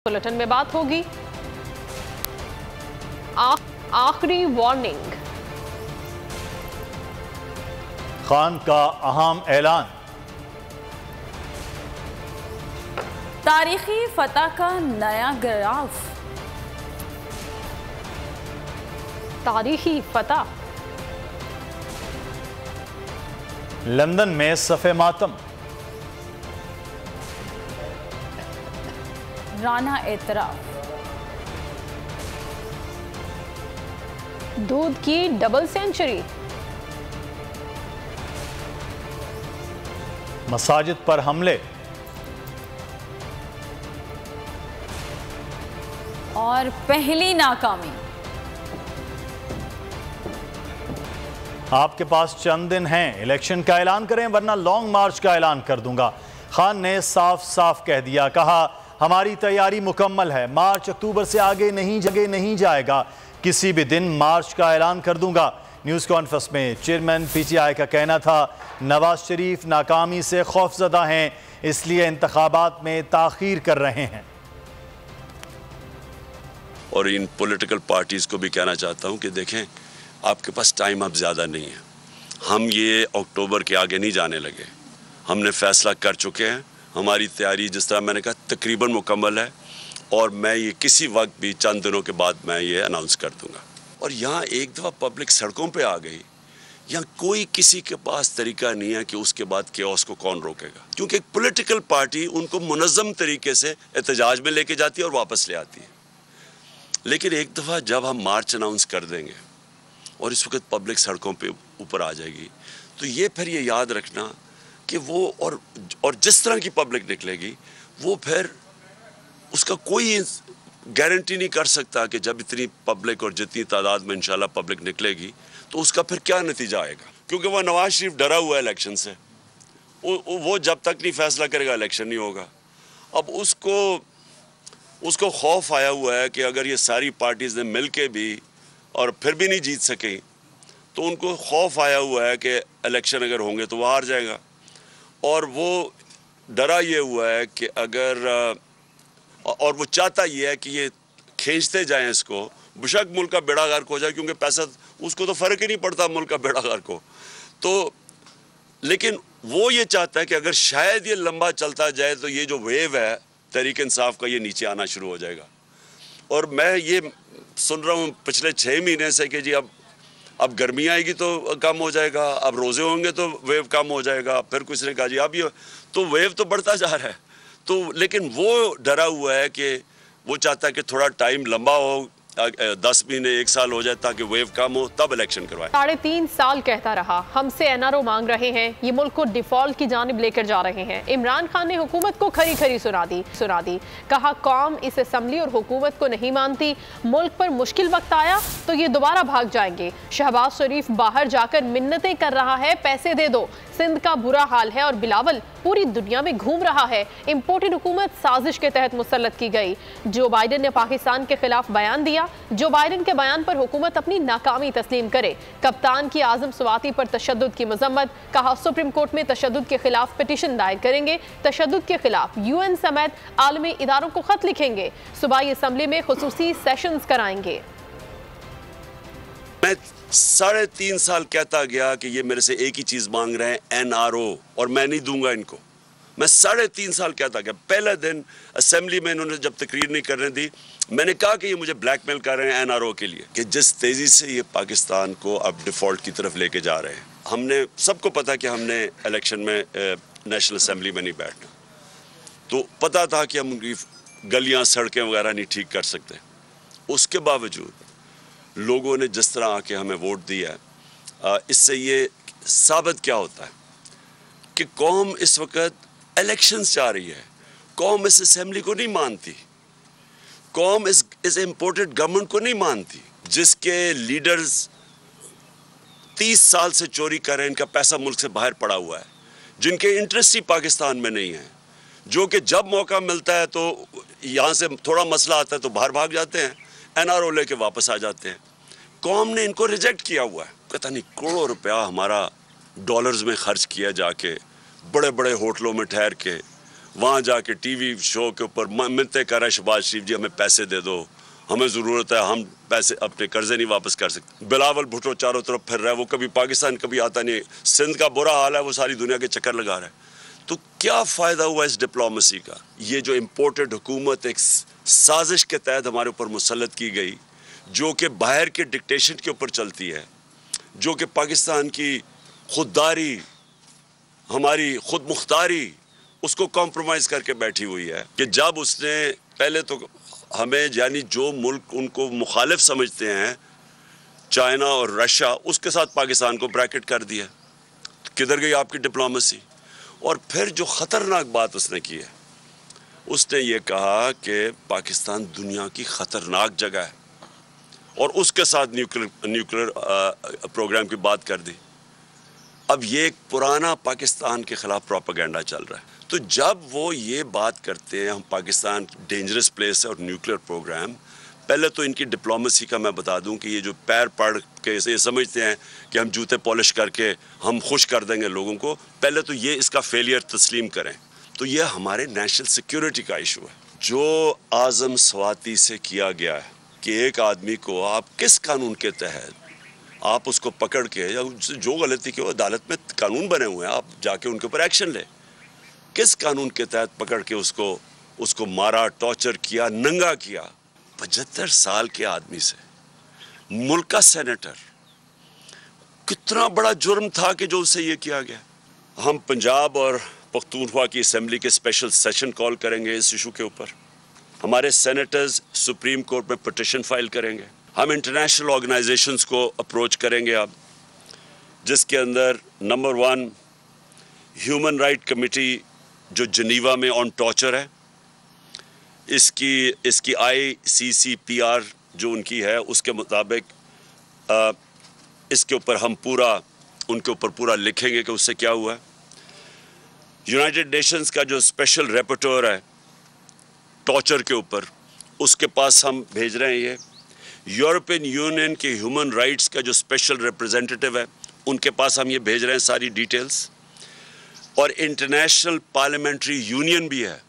Bulletin में बात होगी। आखिरी वार्निंग, खान का अहम ऐलान, तारीखी फतह का नया ग्राफ, तारीखी फतह, लंदन में सफ़े मातम, राना एतराफ, दूध की डबल सेंचुरी, मसाजिद पर हमले और पहली नाकामी। आपके पास चंद दिन हैं, इलेक्शन का ऐलान करें वरना लॉन्ग मार्च का ऐलान कर दूंगा। खान ने साफ साफ कह दिया, कहा हमारी तैयारी मुकम्मल है, मार्च अक्टूबर से आगे नहीं जाएगा, किसी भी दिन मार्च का ऐलान कर दूंगा। न्यूज़ कॉन्फ्रेंस में चेयरमैन पीटीआई का कहना था नवाज शरीफ नाकामी से खौफजदा हैं, इसलिए इंतखाबात में ताखीर कर रहे हैं। और इन पॉलिटिकल पार्टीज़ को भी कहना चाहता हूं कि देखें, आपके पास टाइम अब ज़्यादा नहीं है। हम ये अक्टूबर के आगे नहीं जाने लगे, हमने फैसला कर चुके हैं। हमारी तैयारी जिस तरह मैंने कहा तकरीबन मुकम्मल है और मैं ये किसी वक्त भी चंद दिनों के बाद मैं ये अनाउंस कर दूंगा। और यहाँ एक दफ़ा पब्लिक सड़कों पे आ गई, यहाँ कोई किसी के पास तरीका नहीं है कि उसके बाद केओस को कौन रोकेगा, क्योंकि एक पॉलिटिकल पार्टी उनको मुनज़्ज़म तरीके से एहतजाज में लेके जाती है और वापस ले आती है। लेकिन एक दफ़ा जब हम मार्च अनाउंस कर देंगे और इस वक्त पब्लिक सड़कों पे ऊपर आ जाएगी, तो ये फिर ये याद रखना कि वो और जिस तरह की पब्लिक निकलेगी वो फिर उसका कोई गारंटी नहीं कर सकता कि जब इतनी पब्लिक और जितनी तादाद में इंशाल्लाह पब्लिक निकलेगी तो उसका फिर क्या नतीजा आएगा। क्योंकि वह नवाज शरीफ डरा हुआ है इलेक्शन से, वो जब तक नहीं फैसला करेगा इलेक्शन नहीं होगा। अब उसको खौफ आया हुआ है कि अगर ये सारी पार्टीज ने मिल के भी और फिर भी नहीं जीत सकें तो उनको खौफ आया हुआ है कि इलेक्शन अगर होंगे तो वो हार जाएगा। और वो डरा ये हुआ है कि अगर और वो चाहता ये है कि ये खींचते जाएं इसको, बेशक मुल्क का बेड़ा गर्क हो जाए, क्योंकि पैसा उसको तो फ़र्क ही नहीं पड़ता मुल्क का बेड़ा गर्क हो तो। लेकिन वो ये चाहता है कि अगर शायद ये लंबा चलता जाए तो ये जो वेव है तहरीक इंसाफ का, ये नीचे आना शुरू हो जाएगा। और मैं ये सुन रहा हूँ पिछले 6 महीने से कि जी अब गर्मी आएगी तो कम हो जाएगा, अब रोज़े होंगे तो वेव कम हो जाएगा। फिर कुछ ने कहा जी अब ये तो वेव तो बढ़ता जा रहा है। तो लेकिन वो डरा हुआ है कि वो चाहता है कि थोड़ा टाइम लंबा हो, 10 महीने 1 साल हो जाए ताकि वेव कम हो, तब इलेक्शन करवाएं। 3.5 साल कहता रहा, हमसे एनआरओ मांग रहे हैं, ये मुल्क को डिफॉल्ट की जानिब लेकर जा रहे हैं। इमरान खान ने हुकूमत को खरी खरी सुना दी। कहा कौम इस असम्बली और हुकूमत को नहीं मानती, मुल्क पर मुश्किल वक्त आया तो ये दोबारा भाग जाएंगे। शहबाज शरीफ बाहर जाकर मिन्नतें कर रहा है, पैसे दे दो, सिंध का बुरा हाल है और बिलावल पूरी दुनिया में घूम रहा है। इम्पोर्टेड हुकूमत साजिश के तहत मुसल्लत की गई। जो बाइडन ने पाकिस्तान के खिलाफ बयान दिया, जो बाइडन के बयान पर हुकूमत अपनी नाकामी तस्लीम करे। कप्तान की आजम स्वाति पर तशद्दुद की मजम्मत, कहा सुप्रीम कोर्ट में तशद्दुद के खिलाफ पिटीशन दायर करेंगे, तशद्दुद के खिलाफ UN समेत आलमी इदारों को खत लिखेंगे, सूबाई असम्बली में खुसूसी सेशंस कराएंगे। मैं 3.5 साल कहता गया कि ये मेरे से एक ही चीज़ मांग रहे हैं, NRO, और मैं नहीं दूंगा इनको। मैं 3.5 साल कहता गया। पहले दिन असेंबली में इन्होंने जब तकरीर नहीं करने दी, मैंने कहा कि ये मुझे ब्लैकमेल कर रहे हैं NRO के लिए, कि जिस तेज़ी से ये पाकिस्तान को अब डिफ़ॉल्ट की तरफ लेके जा रहे हैं। हमने सबको पता कि हमने इलेक्शन में नेशनल असेंबली में नहीं बैठना, तो पता था कि हम उनकी गलियाँ सड़कें वगैरह नहीं ठीक कर सकते। उसके बावजूद लोगों ने जिस तरह आके हमें वोट दिया है, इससे ये साबित क्या होता है कि कौम इस वक्त इलेक्शंस जा रही है। कौम इस असेंबली को नहीं मानती, कौम इस इम्पोर्टेड गवर्नमेंट को नहीं मानती, जिसके लीडर्स 30 साल से चोरी कर रहे हैं, इनका पैसा मुल्क से बाहर पड़ा हुआ है, जिनके इंटरेस्ट ही पाकिस्तान में नहीं है, जो कि जब मौका मिलता है तो यहाँ से थोड़ा मसला आता है तो बाहर भाग जाते हैं, NRO लेके वापस आ जाते हैं। कौम ने इनको रिजेक्ट किया हुआ है। पता नहीं करोड़ों रुपया हमारा डॉलर्स में खर्च किया जाके, बड़े बड़े होटलों में ठहर के, वहाँ जाके टीवी शो के ऊपर मिन्नतें कर रहा है शहबाज शरीफ जी हमें पैसे दे दो, हमें ज़रूरत है, हम पैसे अपने कर्जे नहीं वापस कर सकते। बिलावल भुट्टो चारों तरफ फिर रहा है, वो कभी पाकिस्तान कभी आता नहीं, सिंध का बुरा हाल है, वो सारी दुनिया के चक्कर लगा रहा है। तो क्या फ़ायदा हुआ इस डिप्लोमेसी का? ये जो इम्पोर्टेड हुकूमत एक साजिश के तहत हमारे ऊपर मुसल्लत की गई, जो कि बाहर के डिक्टेशन के ऊपर चलती है, जो कि पाकिस्तान की खुददारी, हमारी खुद मुख्तारी, उसको कॉम्प्रोमाइज़ करके बैठी हुई है। कि जब उसने पहले तो हमें, यानी जो मुल्क उनको मुखालिफ समझते हैं, चाइना और रशिया, उसके साथ पाकिस्तान को ब्रैकेट कर दिया। तो किधर गई आपकी डिप्लोमेसी? और फिर जो ख़तरनाक बात उसने की है, उसने ये कहा कि पाकिस्तान दुनिया की ख़तरनाक जगह है, और उसके साथ न्यूक्लियर प्रोग्राम की बात कर दी। अब ये एक पुराना पाकिस्तान के ख़िलाफ़ प्रोपेगेंडा चल रहा है। तो जब वो ये बात करते हैं हम पाकिस्तान डेंजरस प्लेस है और न्यूक्लियर प्रोग्राम, पहले तो इनकी डिप्लोमेसी का मैं बता दूं कि ये जो पैर पड़ के ये समझते हैं कि हम जूते पॉलिश करके हम खुश कर देंगे लोगों को, पहले तो ये इसका फेलियर तस्लीम करें। तो ये हमारे नेशनल सिक्योरिटी का इशू है, जो आज़म स्वाति से किया गया है कि एक आदमी को आप किस कानून के तहत आप उसको पकड़ के, या जो गलती की हो, अदालत में कानून बने हुए हैं, आप जाके उनके ऊपर एक्शन लें। किस कानून के तहत पकड़ के उसको मारा, टॉर्चर किया, नंगा किया? 75 साल के आदमी से, मुल्क का सेनेटर, कितना बड़ा जुर्म था कि जो उससे ये किया गया। हम पंजाब और पख्तूनख्वा की असेंबली के स्पेशल सेशन कॉल करेंगे इस इशू के ऊपर। हमारे सेनेटर्स सुप्रीम कोर्ट में पिटिशन फाइल करेंगे। हम इंटरनेशनल ऑर्गेनाइजेशंस को अप्रोच करेंगे अब, जिसके अंदर नंबर 1 ह्यूमन राइट कमेटी जो जनीवा में ऑन टॉर्चर है, इसकी ICCPR जो उनकी है, उसके मुताबिक इसके ऊपर हम उनके ऊपर पूरा लिखेंगे कि उससे क्या हुआ है। यूनाइटेड नेशंस का जो स्पेशल रेपोर्टर है टॉर्चर के ऊपर, उसके पास हम भेज रहे हैं ये। यूरोपियन यूनियन के ह्यूमन राइट्स का जो स्पेशल रिप्रेजेंटेटिव है, उनके पास हम ये भेज रहे हैं सारी डिटेल्स। और इंटरनेशनल पार्लियामेंट्री यूनियन भी है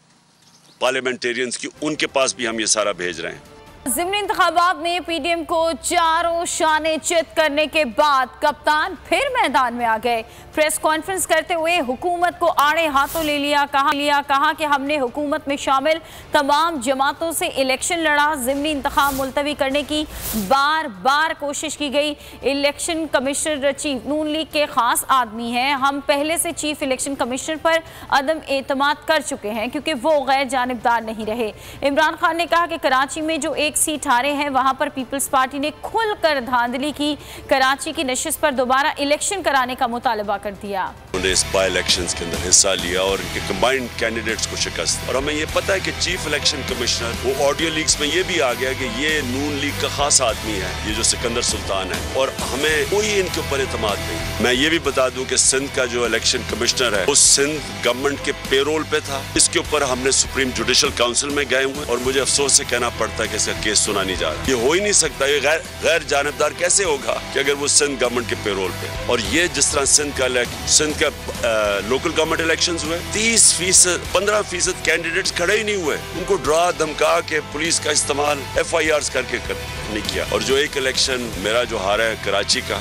पार्लियामेंटेरियंस की, उनके पास भी हम ये सारा भेज रहे हैं। ज़िमनी इंतखाबात में PDM को चारों शाने चित करने के बाद कप्तान फिर मैदान में आ गए। प्रेस कॉन्फ्रेंस करते हुए हुकूमत को आड़े हाथों ले लिया, कहा कि हमने हुकूमत में शामिल तमाम जमातों से इलेक्शन लड़ा। ज़िमनी इंतखाब मुलतवी करने की बार बार कोशिश की गई। इलेक्शन कमिश्नर चीफ नून लीग के ख़ास आदमी हैं। हम पहले से चीफ इलेक्शन कमिश्नर पर अदम एतमाद कर चुके हैं क्योंकि वो गैर जानिबदार नहीं रहे। इमरान खान ने कहा कि कराची में जो एक सीट हारे हैं वहां पर पीपल्स पार्टी ने खुलकर धांधली की, कराची की नशिस्त पर दोबारा इलेक्शन कराने का मुतालबा कर दिया। उन्होंने इस बाई इलेक्शंस के अंदर हिस्सा लिया और इनके कंबाइंड कैंडिडेट्स को शिकस्त। और हमें ये पता है कि चीफ इलेक्शन कमिश्नर वो ऑडियो लीक्स में ये भी आ गया कि ये नून लीग का खास आदमी है, ये जो सिकंदर सुल्तान है, और हमें कोई इनके ऊपर एतमाद नहीं। मैं ये भी बता दूं कि सिंध का जो इलेक्शन कमिश्नर है वो सिंध गवर्नमेंट के पेरोल पे था। इसके ऊपर हमने सुप्रीम जुडिशल काउंसिल में गए हुए और मुझे अफसोस से कहना पड़ता है कि इसका केस सुना नहीं जा रहा। ये हो ही नहीं सकता, ये गैर जानिबदार कैसे होगा कि अगर वो सिंध गवर्नमेंट के पेरोल पे। और ये जिस तरह सिंध का लोकल गवर्नमेंट इलेक्शंस हुए, 30%, 15% कैंडिडेट्स खड़े ही नहीं हुए। उनको डरा धमका के पुलिस का इस्तेमाल FIRs करके नहीं किया। और जो एक इलेक्शन मेरा जो हारा है कराची का,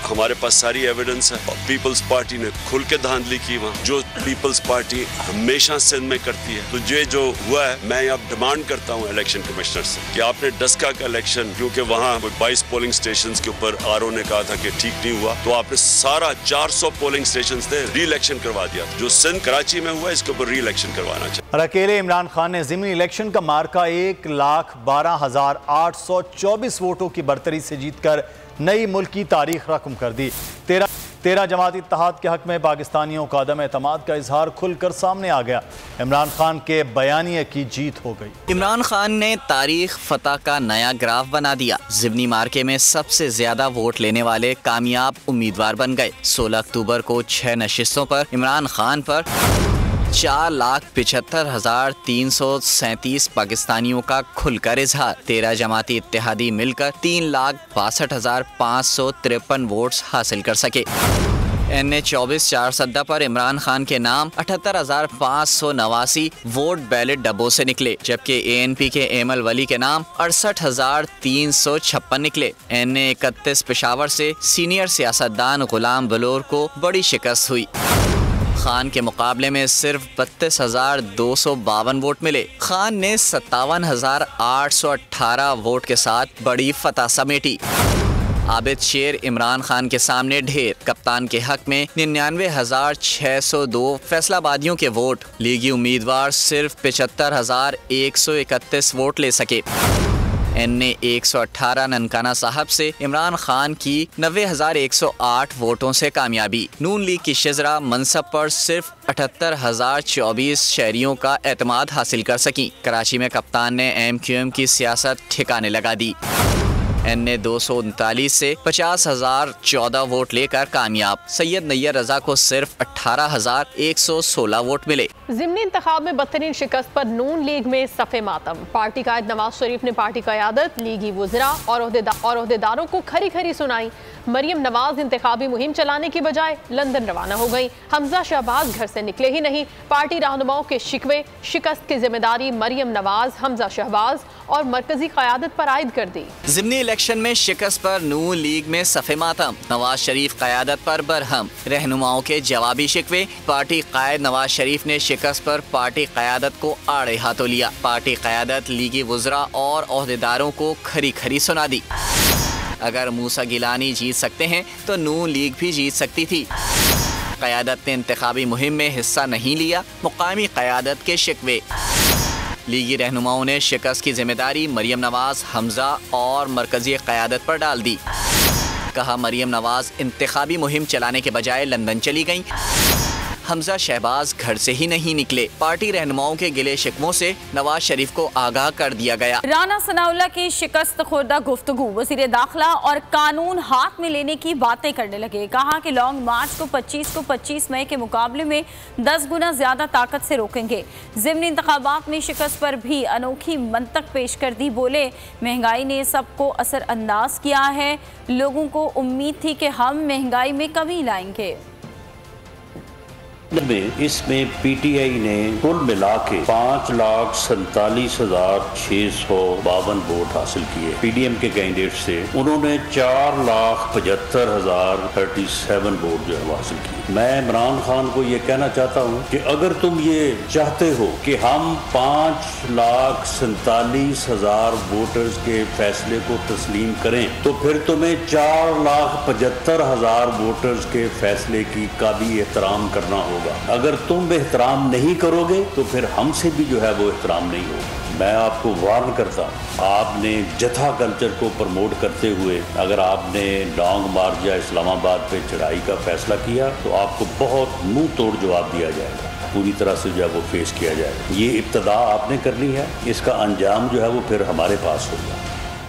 हमारे पास सारी एविडेंस है। और पीपल्स पार्टी ने खुल के धांधली की वहाँ, जो पीपल्स पार्टी हमेशा सिंध में करती है। तो ये जो हुआ है, मैं अब डिमांड करता हूँ इलेक्शन कमिश्नर से कि आपने डस्का का इलेक्शन, क्योंकि वहाँ 22 पोलिंग स्टेशंस के ऊपर RO ने कहा था कि ठीक नहीं हुआ, तो आपने सारा 400 पोलिंग स्टेशंस थे री इलेक्शन करवा दिया। जो सिंध कराची में हुआ, इसके ऊपर री इलेक्शन करवाना चाहिए। और अकेले इमरान खान ने ज़िमनी इलेक्शन का मार्का 1,12,824 वोटों की बरतरी से जीतकर नई मुल्क की तारीख रकम कर दी। 13 जमात इत्तेहाद के हक में पाकिस्तानियों का अदम एतमाद का इजहार खुलकर सामने आ गया। इमरान खान के बयानिए की जीत हो गई। इमरान खान ने तारीख फतह का नया ग्राफ बना दिया। ज़िमनी मार्के में सबसे ज्यादा वोट लेने वाले कामयाब उम्मीदवार बन गए। 16 अक्टूबर को 6 नशिस्तों पर इमरान खान पर 4,75,337 पाकिस्तानियों का खुलकर इजहार। 13 जमाती इत्तेहादी मिलकर 3,62,553 वोट्स हासिल कर सके। NA 24 4 सद्दा पर इमरान खान के नाम 78,589 वोट बैलेट डब्बों से निकले, जबकि ANP के एमल वली के नाम 68,356 निकले। NA 31 पेशावर से सीनियर सियासतदान गुलाम बलोर को बड़ी शिकस्त हुई। खान के मुकाबले में सिर्फ 32,252 वोट मिले। खान ने 57,818 वोट के साथ बड़ी फतह समेटी। आबिद शेर इमरान खान के सामने ढेर। कप्तान के हक में 99,602 फैसलाबादियों के वोट। लीगी उम्मीदवार सिर्फ 75,131 वोट ले सके। NA 118 ननकाना साहब से इमरान खान की 90,108 वोटों से कामयाबी। नून लीग की शिजरा मनसब पर सिर्फ 78,024 शहरियों का एतमाद हासिल कर सकी। कराची में कप्तान ने MQM की सियासत ठिकाने लगा दी। NA 239 से 50,014 वोट लेकर कामयाब। सैयद नैयर रजा को सिर्फ 18,116 वोट मिले। ज़िमनी इंतखाब में बदतरीन शिकस्त पर नून लीग में सफ़े मातम। पार्टी कायद नवाज शरीफ ने पार्टी क़यादत, लीगी वज़रा और ओहदेदारों को खरी खरी सुनाई। मरियम नवाज इंतखाबी मुहिम चलाने की बजाय लंदन रवाना हो गई। हमजा शहबाज घर से निकले ही नहीं। पार्टी रहनुमाओं के शिकवे, शिकस्त की जिम्मेदारी मरियम नवाज, हमजा शहबाज और मरकजी क़यादत पर आयद कर दी। ज़िमनी इलेक्शन में शिकस्त पर नून लीग में सफ़े मातम। नवाज शरीफ क़यादत पर बरहम। रहनुमाओं के जवाबी शिकवे। पार्टी कायद नवाज शरीफ ने शिकस्त पर पार्टी क़यादत को आड़े हाथों लिया। पार्टी क़यादत लीगी वज़रा और ओहदेदारों को खरी खरी सुना दी। अगर मूसा गिलानी जीत सकते हैं तो नून लीग भी जीत सकती थी। क़यादत ने इंतखाबी मुहिम में हिस्सा नहीं लिया। मुकामी क़यादत के शिकवे। लीगी रहनुमाओं ने शिकस्त की जिम्मेदारी मरियम नवाज, हमजा और मरकजी क़यादत पर डाल दी। कहा मरियम नवाज इंतखाबी मुहिम चलाने के बजाय लंदन चली गईं। हमजा शहबाज घर से ही नहीं निकले। पार्टी रहनुमाओं के गिले शिकवों से नवाज शरीफ को आगाह कर दिया गया। राना सनाउल्लाह की शिकस्त खुर्दा गुफ्तगू। वज़ीर दाखिला और कानून हाथ में लेने की बातें करने लगे। कहा कि लॉन्ग मार्च को 25 मई के मुकाबले में 10 गुना ज्यादा ताकत से रोकेंगे। ज़िमनी इंतखाबात में शिकस्त पर भी अनोखी मंतक पेश कर दी। बोले महंगाई ने सबको असरअंदाज किया है। लोगों को उम्मीद थी कि हम महंगाई में कमी लाएंगे। इसमें PTI ने कुल मिला के 5,47,652 वोट हासिल किए। PDM के कैंडिडेट से उन्होंने 4,75,037 वोट जो है हासिल किए। मैं इमरान खान को ये कहना चाहता हूँ कि अगर तुम ये चाहते हो कि हम 5,47,000 वोटर्स के फैसले को तस्लीम करें तो फिर तुम्हें 4,75,000 वोटर्स के फैसले का भी एहतराम करना होगा। अगर तुम एहतराम नहीं करोगे तो फिर हमसे भी जो है वो एहतराम नहीं होगा। मैं आपको वार्न करता हूँ, आपने जथा कल्चर को प्रमोट करते हुए अगर आपने लॉन्ग मार्च या इस्लामाबाद पे चढ़ाई का फैसला किया तो आपको बहुत मुंह तोड़ जवाब दिया जाएगा। पूरी तरह से जो है वो फेस किया जाएगा। ये इब्तदा आपने करनी है, इसका अंजाम जो है वो फिर हमारे पास होगा।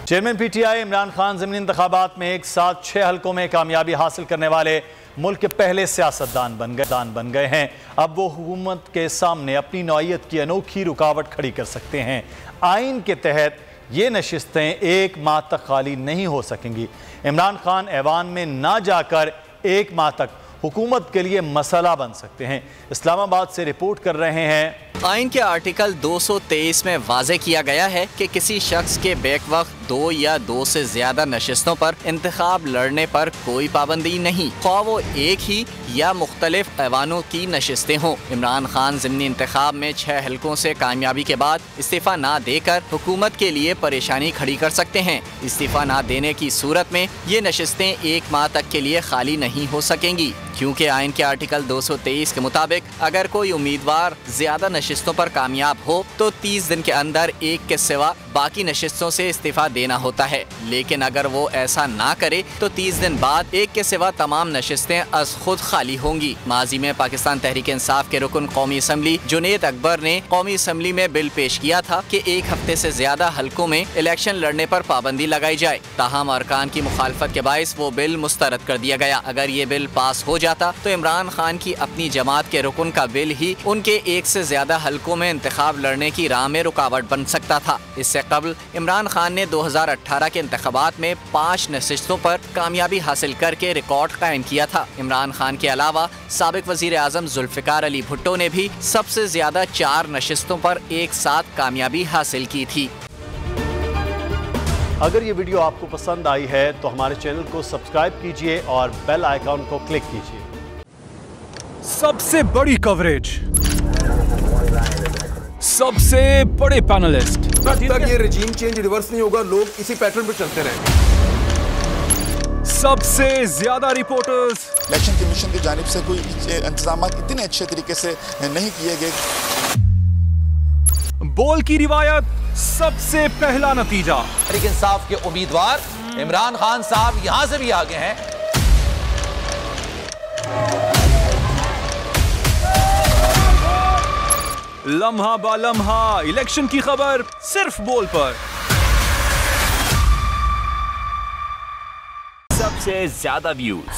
चेयरमैन PTI इमरान खान ज़िमनी इंतखाबात में एक साथ 6 हलकों में कामयाबी हासिल करने वाले मुल्क के पहले सियासतदान बन गए हैं। अब वो हुकूमत के सामने अपनी नौइयत की अनोखी रुकावट खड़ी कर सकते हैं। आइन के तहत ये नशिस्तें 1 माह तक खाली नहीं हो सकेंगी। इमरान खान ऐवान में ना जाकर 1 माह तक हुकूमत के लिए मसला बन सकते हैं। इस्लामाबाद से रिपोर्ट कर रहे हैं। आइन के आर्टिकल 223 में वाज़े किया गया है कि किसी शख्स के बैक वक्त 2 या 2 से ज्यादा नशिस्तों पर इंतखाब लड़ने पर कोई पाबंदी नहीं, ख्वाह वो एक ही या मुख्तलिफ ऐवानों की नशिस्तें हों। इमरान खान ज़िमनी इंतखाब में 6 हलकों से कामयाबी के बाद इस्तीफ़ा ना देकर हुकूमत के लिए परेशानी खड़ी कर सकते हैं। इस्तीफ़ा ना देने की सूरत में ये नशिस्तें 1 माह तक के लिए खाली नहीं हो सकेंगी, क्योंकि आइन के आर्टिकल 223 के मुताबिक अगर कोई उम्मीदवार ज्यादा नशिस्तों पर कामयाब हो तो 30 दिन के अंदर एक के सिवा बाकी नशिस्तों से इस्तीफा देना होता है। लेकिन अगर वो ऐसा ना करे तो 30 दिन बाद एक के सिवा तमाम नशिस्तें अज खुद खाली होंगी। माजी में पाकिस्तान तहरीक इंसाफ के रुकन कौमी असम्बली जुनेद अकबर ने कौमी असम्बली में बिल पेश किया था कि 1 हफ्ते से ज्यादा हलकों में इलेक्शन लड़ने पर पाबंदी लगाई जाए। ताहम अरकान की मुखालफत के बाइस वो बिल मुस्तरद कर दिया गया। अगर ये बिल पास हो जाता तो इमरान खान की अपनी जमात के रुकन का बिल ही उनके 1 से ज्यादा ज्यादा हलकों में इंतखाब लड़ने की राह में रुकावट बन सकता था। इससे कबल इमरान खान ने 2018 के इंतखाबात में 5 नशिस्तों पर कामयाबी हासिल करके रिकॉर्ड कायम किया था। इमरान खान के अलावा साबिक वजीर आजम जुल्फिकार अली भुट्टो ने भी सबसे ज्यादा 4 नशिस्तों पर एक साथ कामयाबी हासिल की थी। अगर ये वीडियो आपको पसंद आई है तो हमारे चैनल को सब्सक्राइब कीजिए और बेल आइकॉन को क्लिक कीजिए। सबसे बड़ी कवरेज, सबसे बड़े पैनलिस्ट, जब तक ये रजीम चेंज रिवर्स नहीं होगा, लोग इसी पैटर्न पर चलते रहेंगे। सबसे ज्यादा रिपोर्टर्स। इलेक्शन कमीशन की जानिब से कोई इंतजाम इतने अच्छे तरीके से नहीं किए गए। बोल की रिवायत, सबसे पहला नतीजा। तहरीक इंसाफ के उम्मीदवार इमरान खान साहब यहां से भी आगे हैं। लम्हा बा लम्हा इलेक्शन की खबर सिर्फ बोल पर। सबसे ज्यादा व्यूज,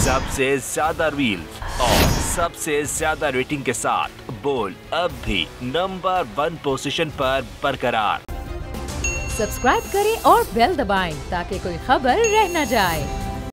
सबसे ज्यादा रील्स और सबसे ज्यादा रेटिंग के साथ बोल अब भी नंबर 1 पोजीशन पर बरकरार। सब्सक्राइब करें और बेल दबाएं ताकि कोई खबर रह न जाए।